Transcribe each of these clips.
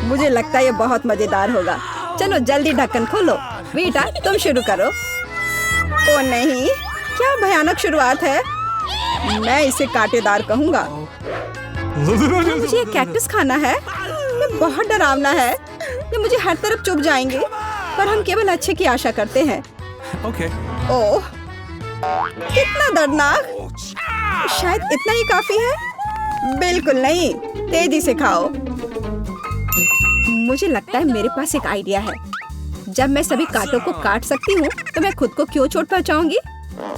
मुझे लगता है ये बहुत मजेदार होगा। चलो जल्दी ढक्कन खोलो। बेटा तुम शुरू करो। ओ नहीं, क्या भयानक शुरुआत है। मैं इसे कांटेदार कहूँगा। मुझे ये कैक्टस खाना है। ये बहुत डरावना है। ये मुझे हर तरफ चुभ जाएंगे। पर हम केवल अच्छे की आशा करते हैं। ओह, कितना दर्दनाक। शायद इतना ही काफी है। बिल्कुल नहीं, तेजी से खाओ। मुझे लगता है मेरे पास एक आइडिया है। जब मैं सभी कांटों को काट सकती हूँ तो मैं खुद को क्यों चोट पहुँचाऊंगी।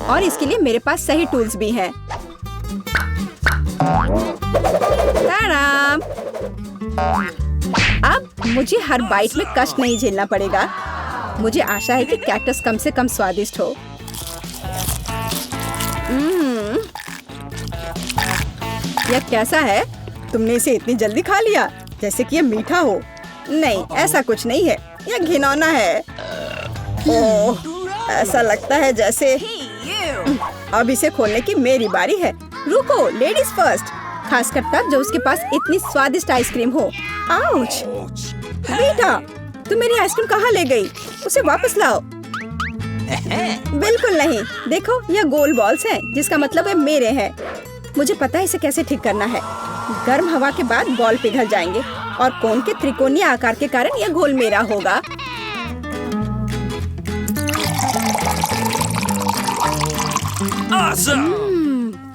और इसके लिए मेरे पास सही टूल्स भी हैं। ताराम! अब मुझे हर बाइट में कष्ट नहीं झेलना पड़ेगा। मुझे आशा है कि कैक्टस कम से कम स्वादिष्ट हो। यह कैसा है? तुमने इसे इतनी जल्दी खा लिया जैसे कि यह मीठा हो। नहीं, ऐसा कुछ नहीं है। यह घिनौना है। ओह, ऐसा लगता है जैसे। अब इसे खोलने की मेरी बारी है। रुको, लेडीज फर्स्ट। खासकर तब जब उसके पास इतनी स्वादिष्ट आइसक्रीम हो। आउच! बेटा, तुम मेरी आइसक्रीम कहाँ ले गई? उसे वापस लाओ। बिल्कुल नहीं। देखो, यह गोल बॉल्स हैं, जिसका मतलब है मेरे हैं। मुझे पता है इसे कैसे ठीक करना है। गर्म हवा के बाद बॉल पिघल जाएंगे और कोन के त्रिकोणीय आकार के कारण यह घोल मेरा होगा।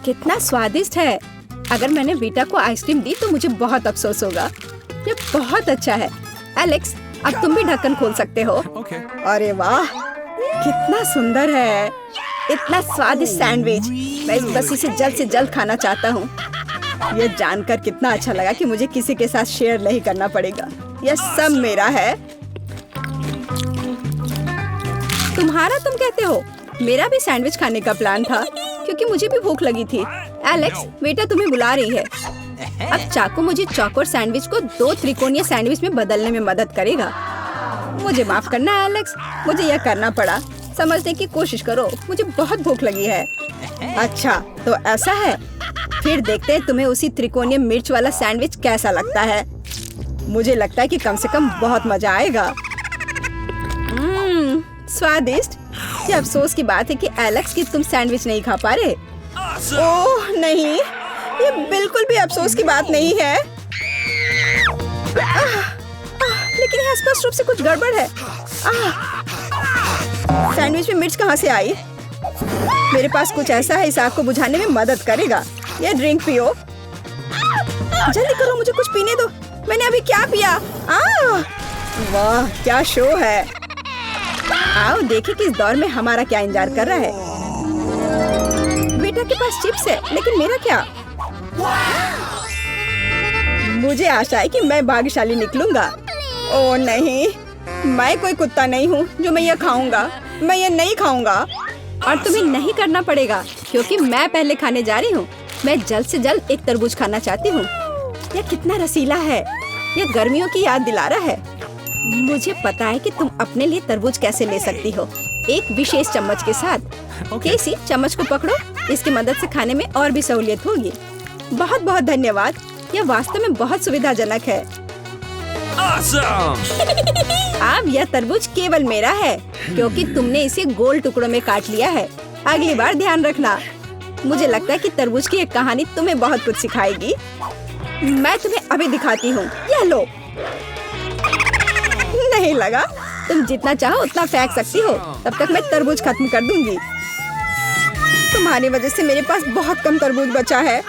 कितना स्वादिष्ट है। अगर मैंने बेटा को आइसक्रीम दी तो मुझे बहुत अफसोस होगा। ये बहुत अच्छा है। एलेक्स, अब तुम भी ढक्कन खोल सकते हो। अरे वाह, कितना सुंदर है। इतना स्वादिष्ट सैंडविच। मैं बस इसे जल्द से जल्द खाना चाहता हूँ। यह जानकर कितना अच्छा लगा कि मुझे किसी के साथ शेयर नहीं करना पड़ेगा। यह सब मेरा है। तुम्हारा तुम कहते हो? मेरा भी सैंडविच खाने का प्लान था क्योंकि मुझे भी भूख लगी थी। एलेक्स, बेटा तुम्हें बुला रही है। अब चाकू मुझे चौकोर सैंडविच को 2 त्रिकोणीय सैंडविच में बदलने में मदद करेगा। मुझे माफ करना एलेक्स, मुझे यह करना पड़ा। समझने की कोशिश करो, मुझे बहुत भूख लगी है। अच्छा, तो ऐसा है। फिर देखते हैं तुम्हें उसी त्रिकोणीय मिर्च वाला सैंडविच कैसा लगता है। मुझे लगता है कि कम से कम बहुत मजा आएगा। स्वादिष्ट। ये अफसोस की बात है कि एलेक्स की तुम सैंडविच नहीं खा पा रहे। ओह नहीं, ये बिल्कुल भी अफसोस की बात नहीं है। लेकिन यहाँ स्पष्ट रूप से कुछ गड़बड़ है। सैंडविच में मिर्च कहाँ से आई? मेरे पास कुछ ऐसा है, इस आग को बुझाने में मदद करेगा। ये ड्रिंक पियो। जल्दी करो, मुझे कुछ पीने दो। मैंने अभी क्या पिया? वाह, क्या शो है। आओ देखें कि इस दौर में हमारा क्या इंतजार कर रहा है। बेटा के पास चिप्स है, लेकिन मेरा क्या? मुझे आशा है कि मैं भाग्यशाली निकलूंगा। ओह नहीं, मैं कोई कुत्ता नहीं हूँ जो मैं ये खाऊंगा। मैं ये नहीं खाऊंगा। और तुम्हें नहीं करना पड़ेगा क्योंकि मैं पहले खाने जा रही हूँ। मैं जल्द से जल्द एक तरबूज खाना चाहती हूँ। यह कितना रसीला है। यह गर्मियों की याद दिला रहा है। मुझे पता है कि तुम अपने लिए तरबूज कैसे ले सकती हो, एक विशेष चम्मच के साथ। केसी, चम्मच को पकड़ो। इसकी मदद से खाने में और भी सहूलियत होगी। बहुत बहुत धन्यवाद। यह वास्तव में बहुत सुविधाजनक है। अब यह तरबूज केवल मेरा है क्योंकि तुमने इसे गोल टुकड़ों में काट लिया है। अगली बार ध्यान रखना। मुझे लगता है कि तरबूज की एक कहानी तुम्हें बहुत कुछ सिखाएगी। मैं तुम्हें अभी दिखाती हूँ। यह लो। नहीं लगा? तुम जितना चाहो उतना फेंक सकती हो। तब तक मैं तरबूज खत्म कर दूंगी। तुम्हारी वजह से मेरे पास बहुत कम तरबूज बचा है,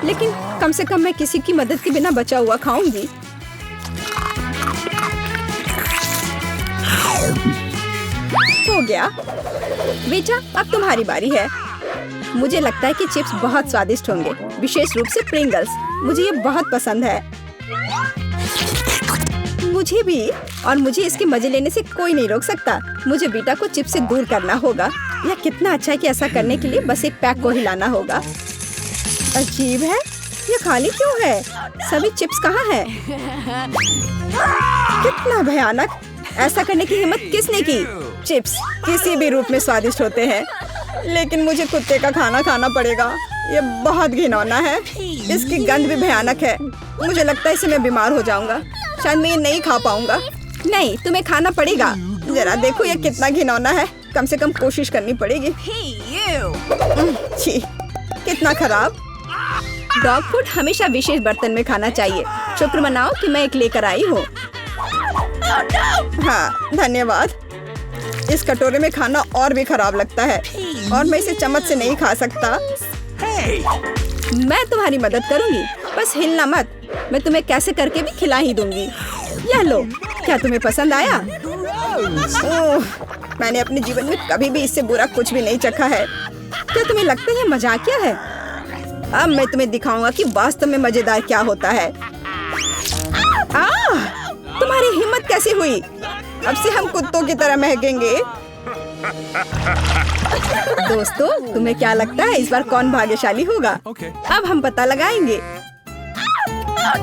लेकिन कम से कम मैं किसी की मदद के बिना बचा हुआ खाऊंगी। हो गया। बेटा, अब तुम्हारी बारी है। मुझे लगता है कि चिप्स बहुत स्वादिष्ट होंगे, विशेष रूप से प्रिंगल्स। मुझे ये बहुत पसंद है। मुझे भी। और मुझे इसके मजे लेने से कोई नहीं रोक सकता। मुझे बेटा को चिप्स से दूर करना होगा। यह कितना अच्छा है कि ऐसा करने के लिए बस एक पैक को हिलाना होगा। अजीब है, ये खाली क्यों है? सभी चिप्स कहाँ हैं? कितना भयानक। ऐसा करने की हिम्मत किसने की? चिप्स किसी भी रूप में स्वादिष्ट होते हैं, लेकिन मुझे कुत्ते का खाना खाना पड़ेगा। ये बहुत घिनौना है। इसकी गंध भी भयानक है। मुझे लगता है इससे मैं बीमार हो जाऊंगा। शायद मैं ये नहीं खा पाऊंगा। नहीं, तुम्हें खाना पड़ेगा। जरा देखो ये कितना घिनौना है। कम से कम कोशिश करनी पड़ेगी। छी, कितना खराब। डॉग फूड हमेशा विशेष बर्तन में खाना चाहिए। शुक्र मनाओ कि मैं एक लेकर आई हूँ। हाँ, धन्यवाद। इस कटोरे में खाना और भी खराब लगता है और मैं इसे चम्मच से नहीं खा सकता। मैं तुम्हारी मदद करूंगी, बस हिलना मत। मैं तुम्हें कैसे करके भी खिला ही दूंगी। यह लो, क्या तुम्हें पसंद आया? ओह, मैंने अपने जीवन में कभी भी इससे बुरा कुछ भी नहीं चखा है। क्या तुम्हें लगता है ये मजाकिया है? अब मैं तुम्हें दिखाऊंगा कि वास्तव में मजेदार क्या होता है। तुम्हारी हिम्मत कैसी हुई? अब से हम कुत्तों की तरह महकेंगे। दोस्तों, तुम्हें क्या लगता है इस बार कौन भाग्यशाली होगा? अब हम पता लगाएंगे।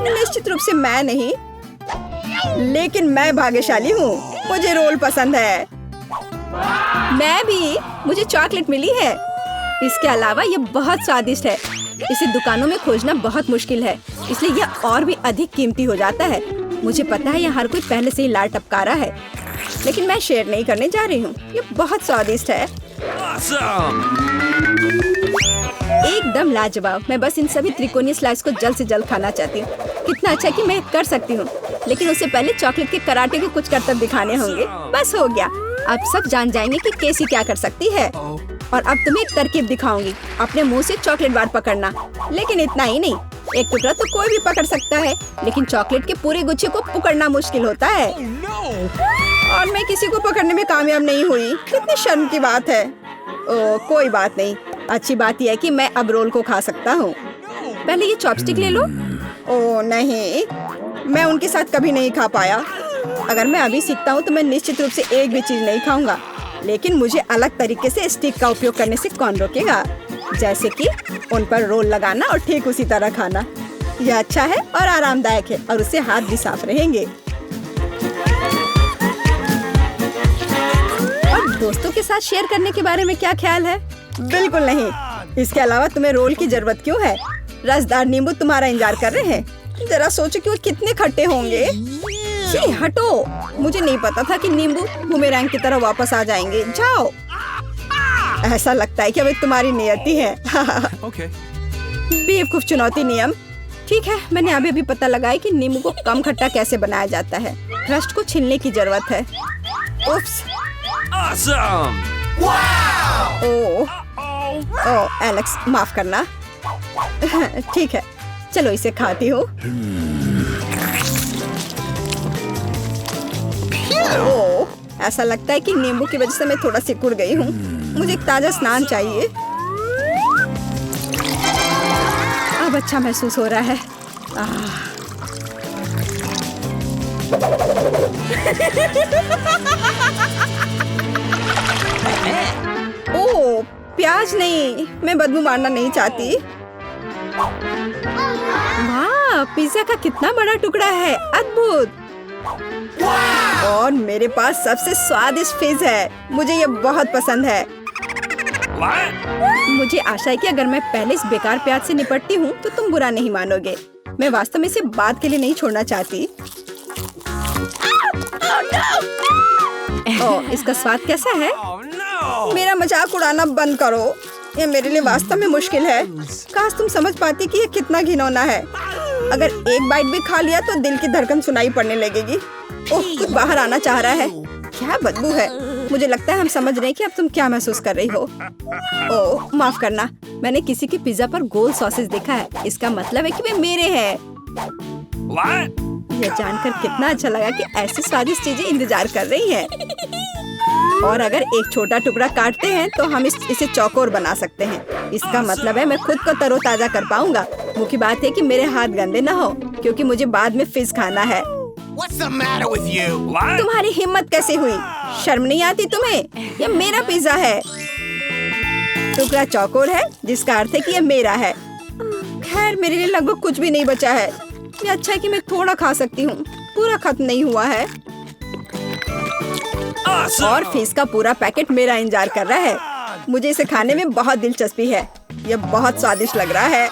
निश्चित रूप से मैं नहीं, लेकिन मैं भाग्यशाली हूँ। मुझे रोल पसंद है। मैं भी। मुझे चॉकलेट मिली है। इसके अलावा ये बहुत स्वादिष्ट है। इसे दुकानों में खोजना बहुत मुश्किल है, इसलिए यह और भी अधिक कीमती हो जाता है। मुझे पता है यहाँ हर कोई पहले से ही लार टपका रहा है, लेकिन मैं शेयर नहीं करने जा रही हूँ। ये बहुत स्वादिष्ट है। एकदम लाजवाब। मैं बस इन सभी त्रिकोणीय स्लाइस को जल्द से जल्द खाना चाहती हूँ। कितना अच्छा कि मैं कर सकती हूँ, लेकिन उससे पहले चॉकलेट के कराटे के कुछ करतब दिखाने होंगे। बस हो गया। अब सब जान जाएंगे कि केसी क्या कर सकती है। और अब तुम्हें एक तरकीब दिखाऊंगी। अपने मुंह से चॉकलेट बार पकड़ना, लेकिन इतना ही नहीं। एक टुकड़ा तो कोई भी पकड़ सकता है, लेकिन चॉकलेट के पूरे गुच्छे को पकड़ना मुश्किल होता है। और मैं किसी को पकड़ने में कामयाब नहीं हुई। कितनी शर्म की बात है। ओह, कोई बात नहीं। अच्छी बात यह है कि मैं अब रोल को खा सकता हूँ। पहले ये चॉपस्टिक ले लो। ओह नहीं, मैं उनके साथ कभी नहीं खा पाया। अगर मैं अभी सीखता हूँ तो मैं निश्चित रूप से एक भी चीज नहीं खाऊंगा, लेकिन मुझे अलग तरीके से स्टिक का उपयोग करने से कौन रोकेगा? जैसे कि उन पर रोल लगाना और ठीक उसी तरह खाना। यह अच्छा है और आरामदायक है, और उससे हाथ भी साफ रहेंगे। और दोस्तों के साथ शेयर करने के बारे में क्या ख्याल है? बिल्कुल नहीं। इसके अलावा तुम्हें रोल की जरूरत क्यों है? रसदार नींबू तुम्हारा इंतजार कर रहे हैं। जरा सोचो कि वो कितने खट्टे होंगे। छी, हटो। मुझे नहीं पता था कि नींबू बूमेरैंग की तरह वापस आ जाएंगे। जाओ। ऐसा लगता है कि अब तुम्हारी नियति है। बेवकूफ चुनौती नियम। ठीक है, मैंने अभी पता लगाया कि नींबू को कम खट्टा कैसे बनाया जाता है। क्रस्ट को छीलने की जरूरत है। उप्स। ओह, एलेक्स, माफ करना। ठीक है, चलो इसे खाती हूँ। ओह, ऐसा लगता है कि नींबू की वजह से मैं थोड़ा सिकुड़ गई हूँ। मुझे एक ताजा स्नान चाहिए। अब अच्छा महसूस हो रहा है। ओह, प्याज नहीं। मैं बदबू मारना नहीं चाहती। वाह, पिज्जा का कितना बड़ा टुकड़ा है। अद्भुत। और मेरे पास सबसे स्वादिष्ट फिज है। मुझे ये बहुत पसंद है। मुझे आशा है कि अगर मैं पहले इस बेकार प्याज से निपटती हूँ तो तुम बुरा नहीं मानोगे। मैं वास्तव में इसे बाद के लिए नहीं छोड़ना चाहती। ओह, इसका स्वाद कैसा है? मेरा मजाक उड़ाना बंद करो। ये मेरे लिए वास्तव में मुश्किल है। काश तुम समझ पाती कि ये कितना घिनौना है। अगर एक बाइट भी खा लिया तो दिल की धड़कन सुनाई पड़ने लगेगी। ओह, कुछ बाहर आना चाह रहा है। क्या बदबू है। मुझे लगता है हम समझ रहे हैं कि अब तुम क्या महसूस कर रही हो। ओह, माफ करना। मैंने किसी के पिज्जा पर गोल सॉसेज देखा है। इसका मतलब है कि वे मेरे हैं। यह जानकर कितना अच्छा लगा कि ऐसी स्वादिष्ट चीजें इंतजार कर रही हैं। और अगर एक छोटा टुकड़ा काटते हैं तो हम इसे चौकोर बना सकते हैं। इसका मतलब है मैं खुद को तरोताजा कर पाऊंगा। मुख्य बात है कि मेरे हाथ गंदे न हो, क्योंकि मुझे बाद में फिज खाना है। What's the matter with you? तुम्हारी हिम्मत कैसे हुई? शर्म नहीं आती तुम्हें? यह मेरा पिज्जा है। टुकड़ा चौकोर है, जिसका अर्थ है कि यह मेरा है। खैर, मेरे लिए लगभग कुछ भी नहीं बचा है। ये अच्छा है कि मैं थोड़ा खा सकती हूँ। पूरा खत्म नहीं हुआ है। और फिश का पूरा पैकेट मेरा इंतजार कर रहा है। मुझे इसे खाने में बहुत दिलचस्पी है। यह बहुत स्वादिष्ट लग रहा है।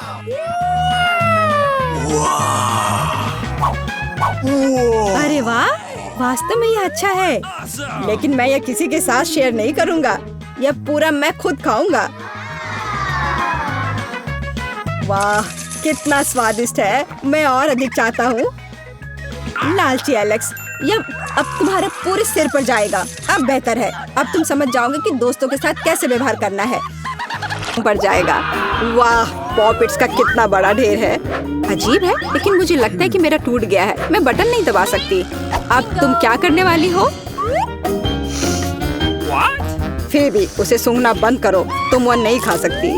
अरे वाह, वास्तव में ये अच्छा है, लेकिन मैं ये किसी के साथ शेयर नहीं करूंगा। यह पूरा मैं खुद खाऊंगा। वाह, कितना स्वादिष्ट है। मैं और अधिक चाहता हूँ। लालची एलेक्स, यह अब तुम्हारे पूरे सिर पर जाएगा। अब बेहतर है, अब तुम समझ जाओगे कि दोस्तों के साथ कैसे व्यवहार करना है। पर जाएगा। वाह, पॉपिट्स का कितना बड़ा ढेर है। अजीब है, लेकिन मुझे लगता है कि मेरा टूट गया है। मैं बटन नहीं दबा सकती। अब तुम क्या करने वाली हो? फिर भी उसे सूंघना बंद करो, तुम वो नहीं खा सकती।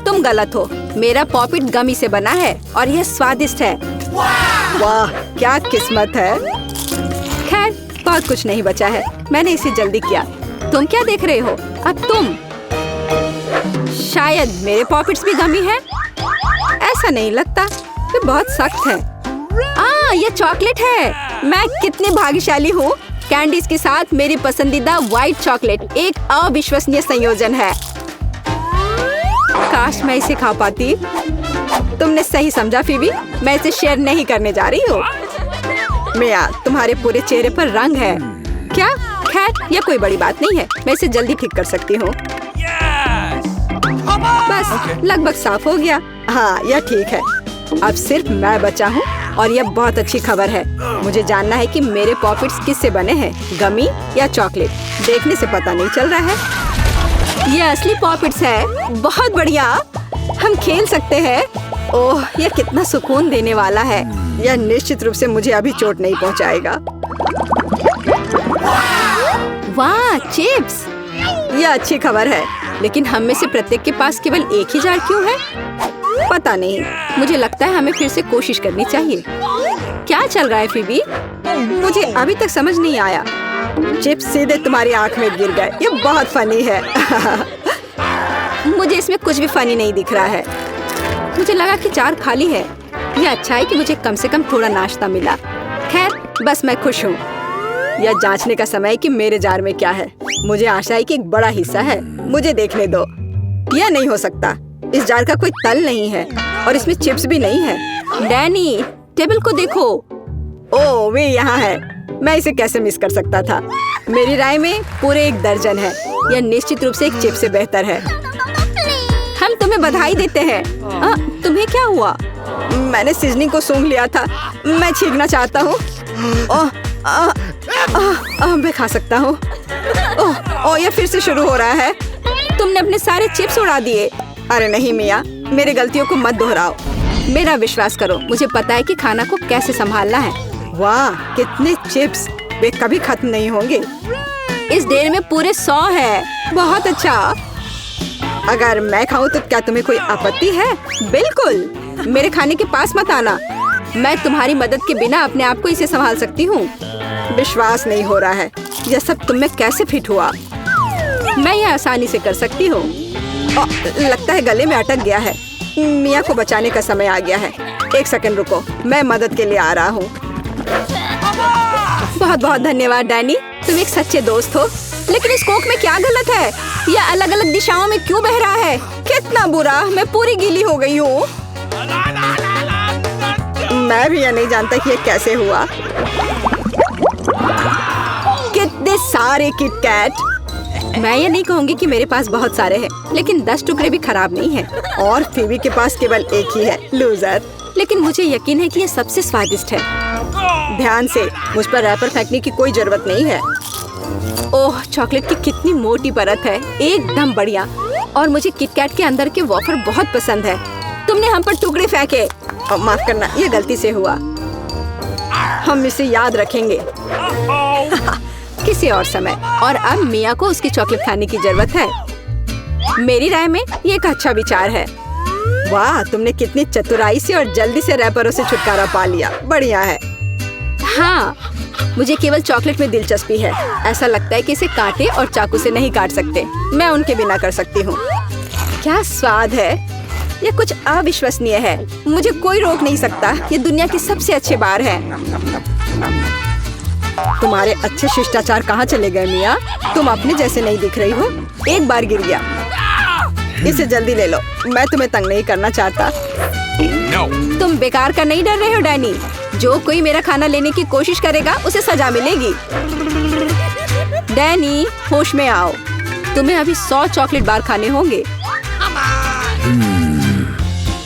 तुम गलत हो। मेरा पॉपिट गमी से बना है और यह स्वादिष्ट है। वाह, क्या किस्मत है। खैर, बहुत कुछ नहीं बचा है। मैंने इसे जल्दी किया। तुम क्या देख रहे हो? अब तुम। शायद मेरे पॉपिट्स भी गमी है। ऐसा नहीं लगता, ये बहुत सख्त है। ये चॉकलेट है। मैं कितनी भाग्यशाली हूँ। कैंडीज के साथ मेरी पसंदीदा व्हाइट चॉकलेट एक अविश्वसनीय संयोजन है। काश मैं इसे खा पाती। तुमने सही समझा फीबी, मैं इसे शेयर नहीं करने जा रही हूँ। मिया, तुम्हारे पूरे चेहरे पर रंग है। क्या? खैर, यह कोई बड़ी बात नहीं है। मैं इसे जल्दी ठीक कर सकती हूँ। बस लगभग साफ हो गया। हाँ, यह ठीक है। अब सिर्फ मैं बचा हूँ और यह बहुत अच्छी खबर है। मुझे जानना है कि मेरे पॉपिट्स किससे बने हैं, गमी या चॉकलेट। देखने से पता नहीं चल रहा है। ये असली पॉपिट्स है। बहुत बढ़िया, हम खेल सकते हैं। ओह, यह कितना सुकून देने वाला है। यह निश्चित रूप से मुझे अभी चोट नहीं पहुंचाएगा। वाह, चिप्स। यह अच्छी खबर है, लेकिन हम में से प्रत्येक के पास केवल एक ही जार क्यों है? पता नहीं। मुझे लगता है हमें फिर से कोशिश करनी चाहिए। क्या चल रहा है फीबी? मुझे अभी तक समझ नहीं आया। चिप्स सीधे तुम्हारी आंख में गिर गए। ये बहुत फनी है। मुझे इसमें कुछ भी फनी नहीं दिख रहा है। मुझे लगा कि जार खाली है। यह अच्छा है कि मुझे कम से कम थोड़ा नाश्ता मिला। खैर, बस मैं खुश हूँ। यह जांचने का समय है कि मेरे जार में क्या है। मुझे आशा है कि एक बड़ा हिस्सा है। मुझे देखने दो। यह नहीं हो सकता। इस जार का कोई तल नहीं है और इसमें चिप्स भी नहीं है। डैनी, टेबल को देखो। ओह, वे यहाँ है। मैं इसे कैसे मिस कर सकता था? मेरी राय में पूरे 1 दर्जन है। यह निश्चित रूप से एक चिप्स से बेहतर है। हम तुम्हें बधाई देते हैं। तुम्हें क्या हुआ? मैंने सीजनिंग को सूंघ लिया था। मैं छींकना चाहता हूँ। मैं खा सकता हूँ। यह फिर से शुरू हो रहा है। तुमने अपने सारे चिप्स उड़ा दिए। अरे नहीं मिया, मेरी गलतियों को मत दोहराओ। मेरा विश्वास करो, मुझे पता है कि खाना को कैसे संभालना है। वाह, कितने चिप्स। वे कभी खत्म नहीं होंगे। इस ढेर में पूरे 100 है। बहुत अच्छा। अगर मैं खाऊं तो क्या तुम्हें कोई आपत्ति है? बिल्कुल। मेरे खाने के पास मत आना। मैं तुम्हारी मदद के बिना अपने आप को इसे संभाल सकती हूँ। विश्वास नहीं हो रहा है। यह सब तुम में कैसे फिट हुआ? मैं यह आसानी से कर सकती हूँ। लगता है गले में अटक गया है। मिया को बचाने का समय आ गया है। 1 सेकंड रुको, मैं मदद के लिए आ रहा हूँ। बहुत बहुत धन्यवाद डैनी, तुम एक सच्चे दोस्त हो। लेकिन इस कोक में क्या गलत है? यह अलग अलग दिशाओं में क्यों बह रहा है? कितना बुरा, मैं पूरी गीली हो गई हूँ। मैं भी यह नहीं जानता कि यह कैसे हुआ। कितने सारे किटकैट। मैं ये नहीं कहूँगी कि मेरे पास बहुत सारे हैं, लेकिन 10 टुकड़े भी खराब नहीं हैं। और फीबी के पास केवल एक ही है। लूजर। लेकिन मुझे यकीन है कि ये सबसे स्वादिष्ट है। ध्यान से, मुझ पर रैपर फेंकने की कोई जरूरत नहीं है। ओह, चॉकलेट की कितनी मोटी परत है। एकदम बढ़िया। और मुझे किटकैट के अंदर के वॉफर बहुत पसंद है। तुमने हम पर टुकड़े फेंके। माफ करना, ये गलती से हुआ। हम इसे याद रखेंगे। किसी और समय। और अब मिया को उसकी चॉकलेट खाने की जरूरत है। मेरी राय में ये एक अच्छा विचार है। वाह, तुमने कितनी चतुराई से और जल्दी से रैपरों से छुटकारा पा लिया। बढ़िया है। हाँ, मुझे केवल चॉकलेट में दिलचस्पी है। ऐसा लगता है कि इसे कांटे और चाकू से नहीं काट सकते। मैं उनके बिना कर सकती हूँ। क्या स्वाद है। ये कुछ अविश्वसनीय है। मुझे कोई रोक नहीं सकता। ये दुनिया की सबसे अच्छे बार है। तुम्हारे अच्छे शिष्टाचार कहाँ चले गए मिया? तुम अपने जैसे नहीं दिख रही हो। एक बार गिर गया। इसे जल्दी ले लो। मैं तुम्हें तंग नहीं करना चाहता। No. तुम बेकार का नहीं डर रहे हो डैनी? जो कोई मेरा खाना लेने की कोशिश करेगा उसे सजा मिलेगी। डैनी, होश में आओ। तुम्हें अभी 100 चॉकलेट बार खाने होंगे।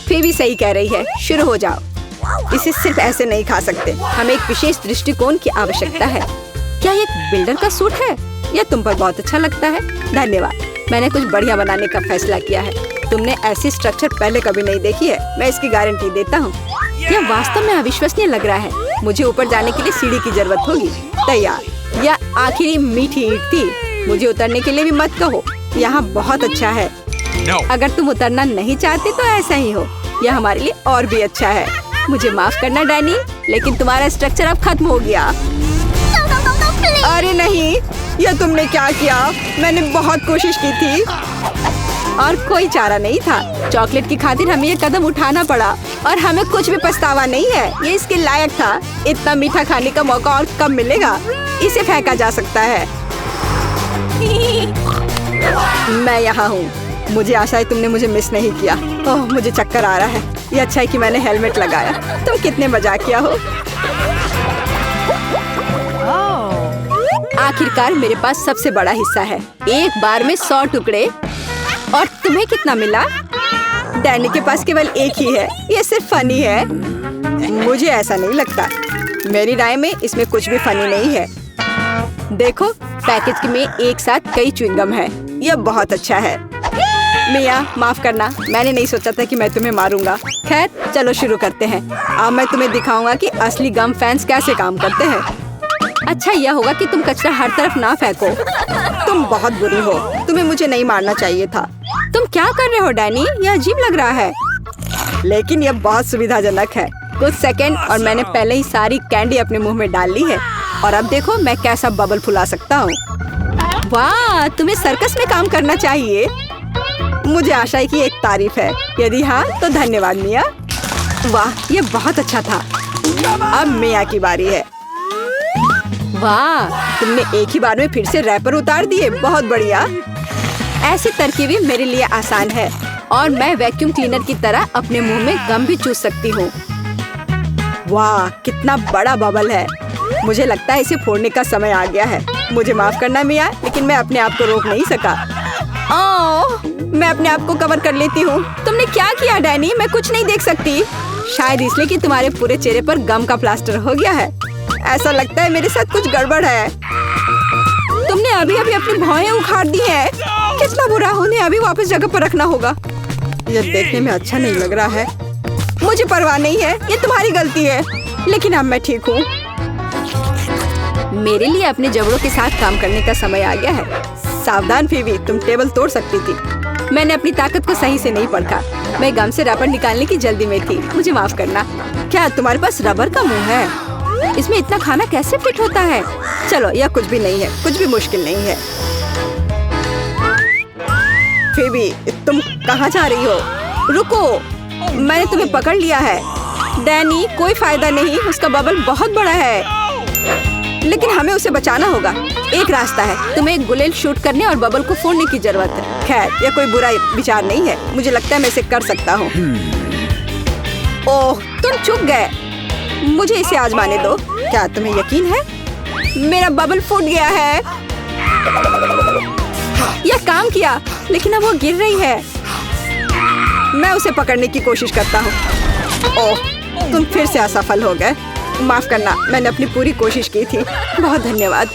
फेबी सही कह रही है, शुरू हो जाओ। इसे सिर्फ ऐसे नहीं खा सकते, हमें एक विशेष दृष्टिकोण की आवश्यकता है। क्या ये एक बिल्डर का सूट है? यह तुम पर बहुत अच्छा लगता है। धन्यवाद, मैंने कुछ बढ़िया बनाने का फैसला किया है। तुमने ऐसी स्ट्रक्चर पहले कभी नहीं देखी है, मैं इसकी गारंटी देता हूँ। यह वास्तव में अविश्वसनीय लग रहा है। मुझे ऊपर जाने के लिए सीढ़ी की जरूरत होगी। तैयार। यह आखिरी मीठी ईंट थी। मुझे उतरने के लिए भी मत कहो। यहाँ बहुत अच्छा है। No. अगर तुम उतरना नहीं चाहते तो ऐसा ही हो। यह हमारे लिए और भी अच्छा है। मुझे माफ करना डैनी, लेकिन तुम्हारा स्ट्रक्चर अब खत्म हो गया। अरे नहीं, यह तुमने क्या किया? मैंने बहुत कोशिश की थी और कोई चारा नहीं था। चॉकलेट की खातिर हमें ये कदम उठाना पड़ा और हमें कुछ भी पछतावा नहीं है। ये इसके लायक था। इतना मीठा खाने का मौका और कब मिलेगा? इसे फेंका जा सकता है। मैं यहाँ हूँ। मुझे आशा है तुमने मुझे मिस नहीं किया। ओह, मुझे चक्कर आ रहा है। ये अच्छा है कि मैंने हेलमेट लगाया। तुम कितने मजाकिया हो। आखिरकार मेरे पास सबसे बड़ा हिस्सा है। एक बार में 100 टुकड़े। और तुम्हें कितना मिला? डैनी के पास केवल एक ही है। ये सिर्फ फनी है। मुझे ऐसा नहीं लगता। मेरी राय में इसमें कुछ भी फनी नहीं है। देखो, पैकेज में एक साथ कई च्युइंगम है। यह बहुत अच्छा है। मिया, माफ करना, मैंने नहीं सोचा था कि मैं तुम्हें मारूंगा। खैर, चलो शुरू करते हैं। अब मैं तुम्हें दिखाऊंगा कि असली गम फैंस कैसे काम करते हैं। अच्छा यह होगा कि तुम कचरा हर तरफ ना फेंको। तुम बहुत बुरी हो। तुम्हें मुझे नहीं मारना चाहिए था। तुम क्या कर रहे हो डैनी? यह अजीब लग रहा है। लेकिन यह बहुत सुविधाजनक है। कुछ सेकंड और मैंने पहले ही सारी कैंडी अपने मुंह में डाल ली है। और अब देखो मैं कैसा बबल फुला सकता हूँ। वाह, तुम्हें सर्कस में काम करना चाहिए। मुझे आशा है कि एक तारीफ है। यदि हाँ तो धन्यवाद मिया। वाह, ये बहुत अच्छा था। अब मिया की बारी है। वाह, तुमने एक ही बार में फिर से रैपर उतार दिए। बहुत बढ़िया। ऐसी तरकीबें मेरे लिए आसान है और मैं वैक्यूम क्लीनर की तरह अपने मुंह में गम भी चूस सकती हूँ। वाह, कितना बड़ा बबल है। मुझे लगता है इसे फोड़ने का समय आ गया है। मुझे माफ करना मिया, लेकिन मैं अपने आप को रोक नहीं सका। ओह, मैं अपने आप को कवर कर लेती हूँ। तुमने क्या किया डैनी? मैं कुछ नहीं देख सकती। शायद इसलिए कि तुम्हारे पूरे चेहरे पर गम का प्लास्टर हो गया है। ऐसा लगता है मेरे साथ कुछ गड़बड़ है। तुमने अभी अभी अपनी भौहें उखाड़ दी हैं। कितना बुरा। उन्हें अभी वापस जगह पर रखना होगा। यह देखने में अच्छा नहीं लग रहा है। मुझे परवाह नहीं है, ये तुम्हारी गलती है। लेकिन अब मैं ठीक हूँ। मेरे लिए अपने जबड़ों के साथ काम करने का समय आ गया है। सावधान फेबी, तुम टेबल तोड़ सकती थी। मैंने अपनी ताकत को सही से नहीं परखा। मैं गम से रबर निकालने की जल्दी में थी। मुझे माफ करना। क्या तुम्हारे पास रबर का मुंह है? इसमें इतना खाना कैसे फिट होता है? चलो, यह कुछ भी नहीं है। कुछ भी मुश्किल नहीं है। फेबी, तुम कहाँ जा रही हो? रुको, मैंने तुम्हें पकड़ लिया है। डैनी, कोई फायदा नहीं। उसका बबल बहुत बड़ा है, लेकिन हमें उसे बचाना होगा। एक रास्ता है, तुम्हें एक गुलेल शूट करने और बबल को फोड़ने की जरूरत है। खैर, यह कोई बुरा विचार नहीं है। मुझे लगता है मैं इसे कर सकता हूँ। ओह, तुम चुप गए। मुझे इसे आजमाने दो। क्या तुम्हें यकीन है? मेरा बबल फूट गया है। यह काम किया, लेकिन अब वो गिर रही है। मैं उसे पकड़ने की कोशिश करता हूँ। ओह, तुम फिर से असफल हो गए। माफ करना, मैंने अपनी पूरी कोशिश की थी। बहुत धन्यवाद।